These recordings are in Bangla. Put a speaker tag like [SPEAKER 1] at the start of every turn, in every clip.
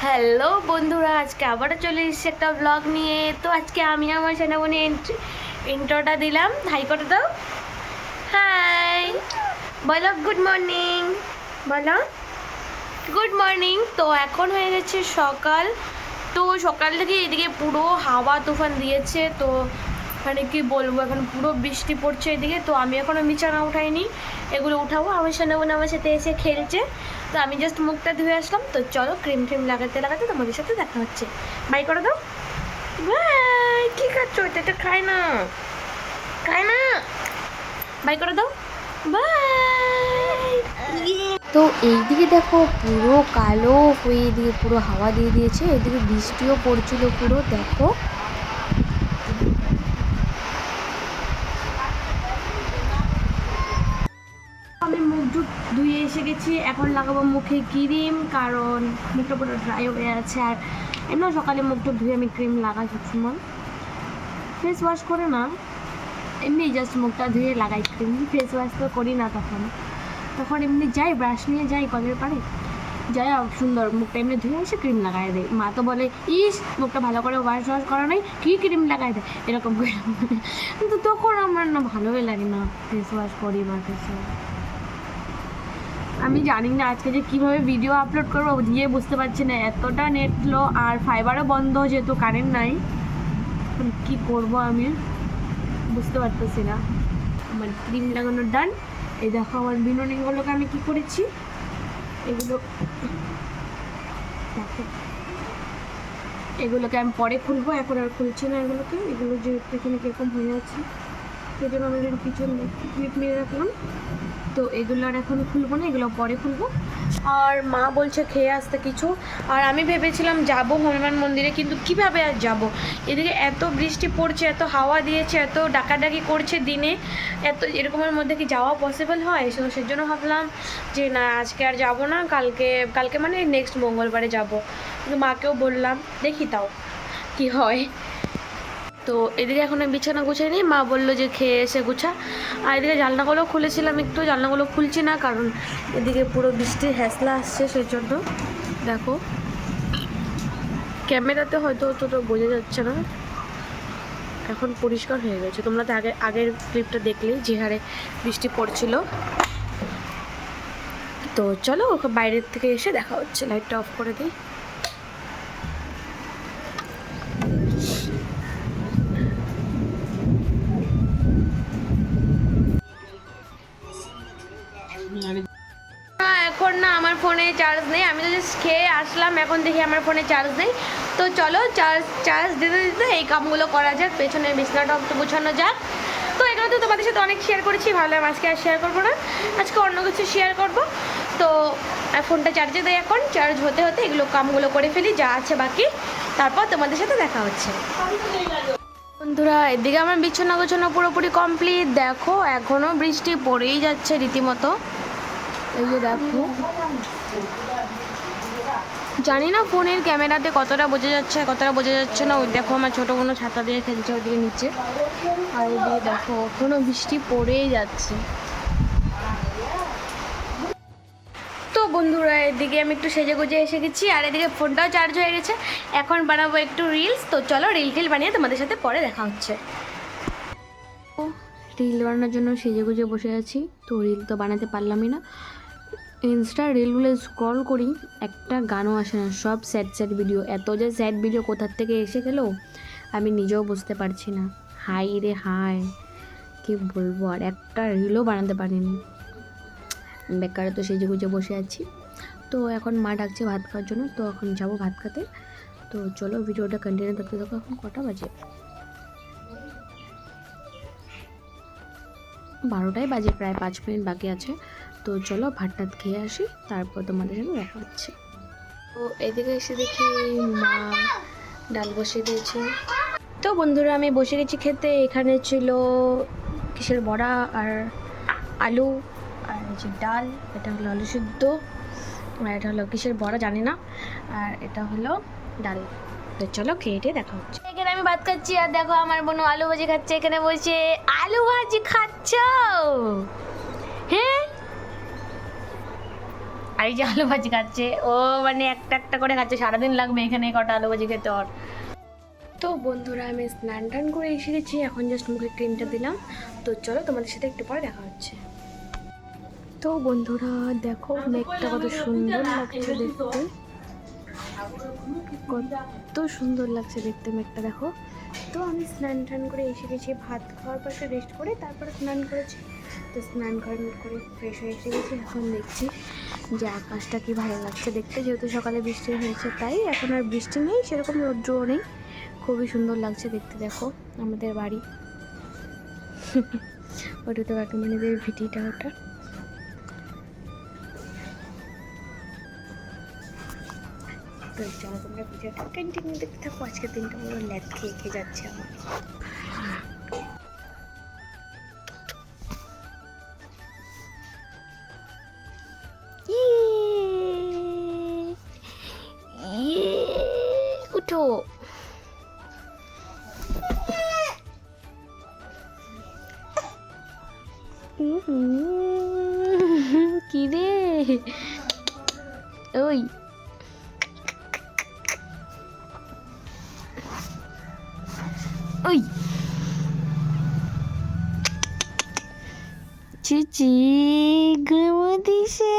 [SPEAKER 1] হ্যালো বন্ধুরা, আজকে আবারও চলে এসেছি একটা ব্লগ নিয়ে। তো আজকে আমি আমার সেনাবনী ইন্ট্রোটা দিলাম। হাই করে দাও, হাই বলো, গুড মর্নিং বলো, গুড মর্নিং। তো এখন হয়ে গেছে সকাল। তো সকাল থেকে এদিকে পুরো হাওয়া তুফান দিয়েছে। তো মানে কি বলবো, এখন পুরো বৃষ্টি পড়ছে এদিকে। তো আমি এখনও বিছানা উঠাইনি, এগুলো উঠাবো। আমার সেনাবনী আমার সাথে এসে খেলছে। তো আমি জাস্ট মুখটা ধুয়ে আসলাম। তো চলো ক্রিম ট্রিম লাগাতে লাগাতে তোমাদের সাথে দেখা হচ্ছে। বাই করে দাও, বাই। কী খাচ্ছ? এটা খায় না, খায় না। বাই করে দাও, বাই।
[SPEAKER 2] তো এইদিকে দেখো পুরো কালো হয়ে এদিকে পুরো হাওয়া দিয়ে দিয়েছে, এদিকে বৃষ্টিও পড়ছিল পুরো। দেখো
[SPEAKER 1] আমি মুখ ধুয়ে এসে গেছি। এখন লাগাবো মুখে ক্রিম, কারণ মুখটা পুরো ড্রাই হয়ে আছে। আর এমনি সকালে মুখটা ধুয়ে আমি ক্রিম লাগাই সবসময়, ফেস ওয়াশ করে না, এমনি জাস্ট মুখটা ধুয়ে লাগাই ক্রিম। ফেস ওয়াশ তো করি না, তখন তখন এমনি যাই, ব্রাশ নিয়ে যাই কলের পাড়ে, যাই সুন্দর মুখটা এমনি ধুয়ে এসে ক্রিম লাগাই দেয়। মা তো বলে, ইস মুখটা ভালো করে ওয়াশ ওয়াশ করা নেই, কী ক্রিম লাগাই দেয় এরকম করে। কিন্তু তখন আমার না ভালোই লাগে না ফেস ওয়াশ করি বা ফেস ওয়াশ। আমি জানি না আজকে যে কীভাবে ভিডিও আপলোড করবো দিয়ে বুঝতে পারছি না। এতটা নেট স্লো আর ফাইবারও বন্ধ, যেহেতু কারেন্ট নাই। কী করবো আমি বুঝতে পারতেছি না। আমার ক্রিম লাগানোর ডান। এই দেখো আমার বিনুনিগুলোকে আমি কি করেছি, এগুলো দেখো, এগুলোকে আমি পরে খুলবো, এখন আর খুলছি না এগুলোকে। এগুলো যেহেতু এখানে কীরকম হয়ে আছে, সেই জন্য আমি পিছন ক্লিপ মেরে রাখলাম। তো এগুলো আর এখন খুলবো না, এগুলো পরে খুলবো। আর মা বলছে খেয়ে আসতে কিছু। আর আমি ভেবেছিলাম যাব হনুমান মন্দিরে, কিন্তু কীভাবে আর যাব, এদিকে এত বৃষ্টি পড়ছে, এত হাওয়া দিয়েছে, এত ডাকাডাকি করছে দিনে, এত এরকমের মধ্যে কি যাওয়া পসিবল হয়? তো সেজন্য ভাবলাম যে না, আজকে আর যাব না, কালকে কালকে মানে নেক্সট মঙ্গলবারে যাব। কিন্তু মাকেও বললাম, দেখি তাও কি হয়। তো এদিকে এখন আমি বিছানা গুছাই নিই, মা বললো যে খেয়ে এসে গুছা। আর এদিকে জানলাগুলো খুলেছিলাম, একটু জানলাগুলো খুলছি না, কারণ এদিকে পুরো বৃষ্টির হ্যাসলা আসছে, সেই জন্য। দেখো ক্যামেরাতে হয়তো অতটা বোঝা যাচ্ছে না, এখন পরিষ্কার হয়ে গেছে। তোমরা তো আগের ক্লিপটা দেখলেই যে হারে বৃষ্টি পড়ছিল। তো চলো ওকে বাইরের থেকে এসে দেখা হচ্ছে। লাইটটা অফ করে দিই। এখন না আমার ফোনে চার্জ নেই, আমি তো জাস্ট খেয়ে আসলাম, এখন দেখি আমার ফোনে চার্জ নেই। তো চলো চার্জ দিতে দিতে এই কামগুলো করা যাক, পেছনের বিছনাটা একটু গুছানো যাক। তো এগুলো তো তোমাদের সাথে অনেক শেয়ার করেছি, ভাবলাম আজকে আর শেয়ার করবো না, আজকে অন্য কিছু শেয়ার করব। তো ফোনটা চার্জে দেয়, এখন চার্জ হতে হতে এগুলো কামগুলো করে ফেলি যা আছে বাকি, তারপর তোমাদের সাথে দেখা হচ্ছে। বন্ধুরা এদিকে আমার বিছানা গোছানো পুরোপুরি কমপ্লিট। দেখো এখনও বৃষ্টি পড়েই যাচ্ছে রীতিমতো। এই যে দেখো, জানি না ফোনের ক্যামেরাতে কতটা বোঝা যাচ্ছে কতটা বোঝা যাচ্ছে না। ওই দেখো আমার ছোটো বোনও ছাতা দিয়ে খেলছে ওইদিকে নিচে। আর ওইদিকে দেখো এখনও বৃষ্টি পড়েই যাচ্ছে। তো বন্ধুরা এদিকে আমি একটু সেজে গুজে এসে গেছি, আর এদিকে ফোনটাও চার্জ হয়ে গেছে। এখন বানাবো একটু রিলস। তো চলো রিল টিল বানিয়ে তোমাদের সাথে পরে দেখা হচ্ছে। রিল বানানোর জন্য সেজে গুজে বসে আছি। তো রিল তো বানাতে পারলামই না। ইনস্টা রিলগুলো স্ক্রল করি, একটা গানও আসে না, সব স্যাড স্যাড ভিডিও। এত যে স্যাড ভিডিও কোথার থেকে এসে গেল আমি নিজেও বুঝতে পারছি না। হাই রে হাই, কি বলবো, আর একটা রিলও বানাতে পারিনি। বেকারে তো সেজে গুজে বসে আছি। তো এখন মা ডাকছে ভাত খাওয়ার জন্য, তো এখন যাবো ভাত খেতে। তো চলো ভিডিওটা কন্টিনিউ করতে থাকো। এখন কটা বাজে? 12টাই বাজে, প্রায় 5 মিনিট বাকি আছে। তো চলো ভাত টাত খেয়ে আসি, তারপর তোমাদের সাথে দেখা হচ্ছে। তো এদিকে এসে দেখি মা ডাল বসিয়ে দিয়েছে। তো বন্ধুরা আমি বসে গেছি খেতে। এখানে ছিল কিসের বড়া আর আলু, আর যে ডাল, এটা হলো আলু সিদ্ধ, আর এটা হলো কিসের বড়া জানি না, আর এটা হলো ডাল। তো চলো খেয়ে দেখা হচ্ছে। এখানে আমি ভাত খাচ্ছি, আর দেখো আমার বোন আলু ভাজি খাচ্ছে। এখানে বসে আলু ভাজি খাচ্ছ? হ্যাঁ, আর আর এই যে আলু ভাজি খাচ্ছে ও, মানে একটা একটা করে খাচ্ছে, সারাদিন লাগবে এখানে কটা আলু ভাজি খেতে ওর। তো বন্ধুরা আমি স্নান টান করে এসে গেছি, এখন জাস্ট মুখে ক্রিমটা দিলাম। তো চলো তোমাদের সাথে একটু পরে দেখা হচ্ছে। তো বন্ধুরা দেখো মেঘটা কত সুন্দর লাগছে দেখতে, কত সুন্দর লাগছে দেখতে মেঘটা দেখো। তো আমি স্নান টান করে এসে গেছি, ভাত খাওয়ার পর রেস্ট করে তারপরে স্নান করেছি। তো স্নান করে ফ্রেশ হয়ে এসে গেছি, এখন দেখছি যে আকাশটা কি ভালো লাগছে দেখতে, যেহেতু সকালে বৃষ্টি হয়েছে তাই এখন আর বৃষ্টি নেই, সেরকম রৌদ্রও নেই, খুবই সুন্দর লাগছে দেখতে। দেখো আমাদের বাড়ি ওটাতে কাকিমানিদের ভিটিটা ওটা। তো চলো তোমরা ভিডিওটা কন্টিনিউ দেখতে থাকো, আজকে দিনটা পুরো ল্যাদ খেয়ে খেয়ে যাচ্ছে আমার। উঠো, কি রে ওই ওই চিচি ঘুমো দিছে।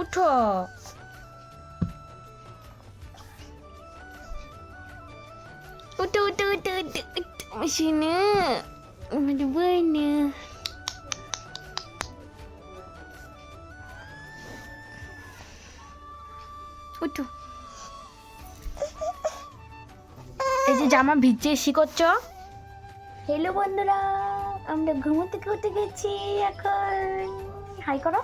[SPEAKER 1] উঠো, উঠো উঠো উঠো উঠো sini ada banyak. উঠো, এই যে জামা ভিজে শিখছ। হ্যালো বন্ধুরা, আমরা ঘুমোতে ঘুরতে গেছি এখন, হাই করো,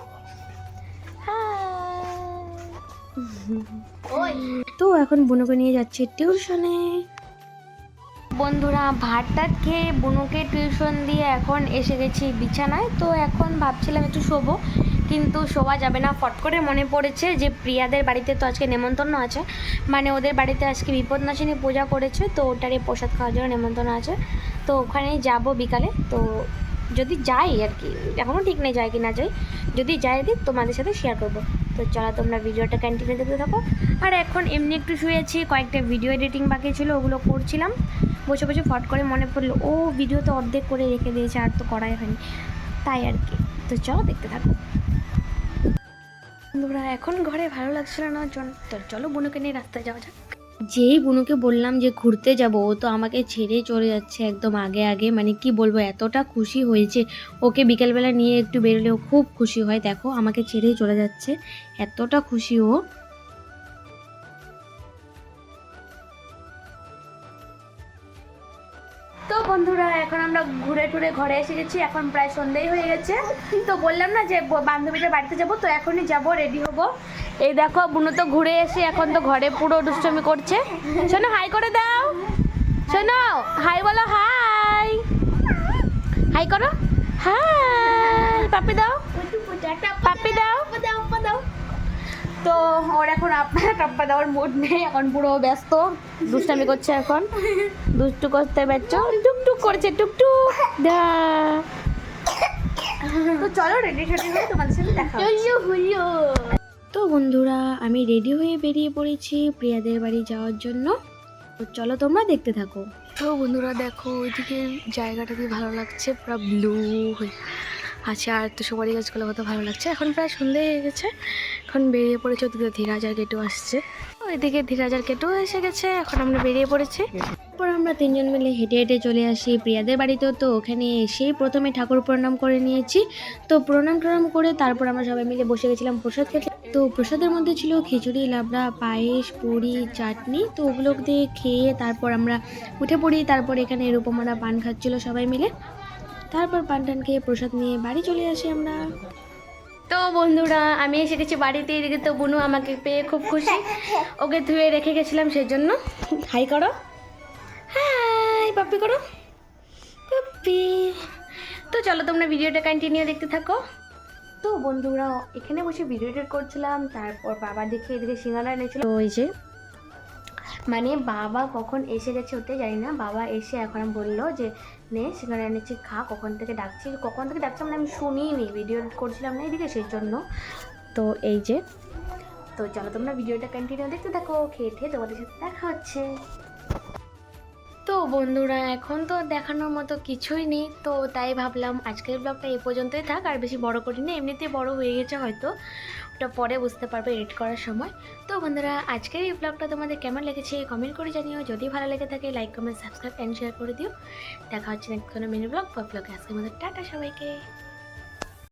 [SPEAKER 1] হাই। তো এখন বুনুকে নিয়ে যাচ্ছি টিউশনে। বন্ধুরা ভাত টাত খেয়ে বুনুকে টিউশন দিয়ে এখন এসে গেছি বিছানায়। তো এখন ভাবছিলাম একটু শোবো, কিন্তু শোয়া যাবে না, ফট করে মনে পড়েছে যে প্রিয়াদের বাড়িতে তো আজকে নেমন্তন্ন আছে, মানে ওদের বাড়িতে আজকে বিপদনাশিনী পূজা করেছে, তো ওটারই প্রসাদ খাওয়ার জন্য নেমন্তন্ন আছে। তো ওখানেই যাব বিকালে, তো যদি যাই আর কি, এখনও ঠিক নেই যাই কি না যাই, যদি যাই আর কি তোমাদের সাথে শেয়ার করবো। তো চলো তোমরা ভিডিওটা কন্টিনিউ দেখতে থাকো। আর এখন এমনি একটু শুয়েছি, কয়েকটা ভিডিও এডিটিং বাকি ছিল ওগুলো করছিলাম, বসে বসে ফট করে মনে পড়লো ও ভিডিও তো অর্ধেক করে রেখে দিয়েছে, আর তো করাই হয়নি, তাই আর কি। তো চলো দেখতে থাকো বন্ধুরা। এখন ঘরে ভালো লাগছিল না, তো চলো বুনুকে নিয়ে রাস্তায় যাওয়া যাক। যেই বুনুকে বললাম যে ঘুরতে যাব, ও তো আমাকে ছেড়ে চলে যাচ্ছে একদম আগে আগে, মানে কি বলবো এতটা খুশি হয়েছে, ওকে বিকেলবেলা নিয়ে একটু বেরোলেও খুব খুশি হয়। দেখো আমাকে ছেড়েই চলে যাচ্ছে, এতটা খুশি ও। তো বন্ধুরা এখন আমরা ঘুরে টুরে ঘরে এসে গেছি, এখন প্রায় সন্ধ্যেই হয়ে গেছে। তো বললাম না যে বান্ধবীদের বাড়িতে যাব, তো এখনই যাব, রেডি হব। এই দেখো বুনু তো ঘুরে এসে এখন তো ঘরে পুরো দুষ্টুমি করছে। শোনো হাই করে দাও, শোনো হাই বলো, হাই হাই করো, হাই পাপ্পি দাও, পাপ্পি দাও। তো ওর এখন আপনার টাপ্পা দেওয়ার মুড নেই, এখন পুরো ব্যস্ত দুষ্টামি করছে, এখন দুষ্টু করতে ব্যস্ত, টুকটুক করছে টুকটুক দা। তো চলো রেডি শেডি হয়ে তোমাদের সাথে দেখা হচ্ছে। তো বন্ধুরা আমি রেডি হয়ে বেরিয়ে পড়েছি প্রিয়াদের বাড়ি যাওয়ার জন্য, তো চলো তোমরা দেখতে থাকো। তো বন্ধুরা দেখো ওইদিকে জায়গাটা কি ভালো লাগছে, পুরো ব্লু হয়ে আছে, আর তো সুপারি গাছগুলো কত ভালো লাগছে। এখন প্রায় সন্ধ্যে হয়ে গেছে, এখন বেরিয়ে পড়েছে, ওদিকে ধীরাজার গেটও আসছে, ওইদিকে ধীরাজার গেটও এসে গেছে, এখন আমরা বেরিয়ে পড়েছি। তারপর আমরা তিনজন মিলে হেঁটে হেঁটে চলে আসি প্রিয়াদের বাড়িতেও। তো ওখানে এসেই প্রথমে ঠাকুর প্রণাম করে নিয়েছি, তো প্রণাম করে তারপর আমরা সবাই মিলে বসে গেছিলাম প্রসাদ খেতে। তো প্রসাদের মধ্যে ছিল খিচুড়ি, লাবড়া, পায়েস, পুরি, চাটনি, তো ওগুলো দিয়ে খেয়ে তারপর আমরা উঠে পড়ি। তারপর এখানে রূপমারা পান খাচ্ছিল সবাই মিলে, তারপর পান টান খেয়ে প্রসাদ নিয়ে বাড়ি চলে আসি আমরা। তো বন্ধুরা আমি এসে গেছি বাড়িতে, এদিকে তো বুনু আমাকে পেয়ে খুব খুশি, ওকে ধুয়ে রেখে গেছিলাম সেজন্য। হাই করো, হাই পাপ্পি করো, পাপ্পি
[SPEAKER 2] তো চলো তোমরা ভিডিওটা কন্টিনিউ দেখতে থাকো। তো বন্ধুরা এখানে বসে ভিডিও এডিট করছিলাম, তারপর বাবা দেখে এদিকে সিঙ্গারা এনেছিল। তো এই যে মানে বাবা কখন এসে গেছে ওটাই জানি না, বাবা এসে এখন বললো যে নে সিঙ্গারা এনেছি খা, কখন থেকে ডাকছি মানে আমি শুনিনি, ভিডিও এডিট করছিলাম না এদিকে সেই জন্য। তো এই যে তো চলো তোমরা ভিডিওটা কন্টিনিউ দেখতে থাকো, খেয়ে খেয়ে তোমাদের সাথে দেখা হচ্ছে। তো বন্ধুরা এখন তো দেখানোর মতো কিছুই নেই, তো তাই ভাবলাম আজকের ব্লগটা এই পর্যন্তই থাক, আর বেশি বড় করি না, এমনিতেই বড় হয়ে গেছে হয়তো, ওটা পরে বুঝতে পারবে এডিট করার সময়। তো বন্ধুরা আজকের এই ব্লগটা তোমাদের কেমন লেগেছে কমেন্ট করে জানিও, যদি ভালো লেগে থাকে like comment subscribe and share করে দিও। দেখা হচ্ছে নেক্সট কোনো মিনি ব্লগে। আজকে আমাদের টাটা সবাইকে।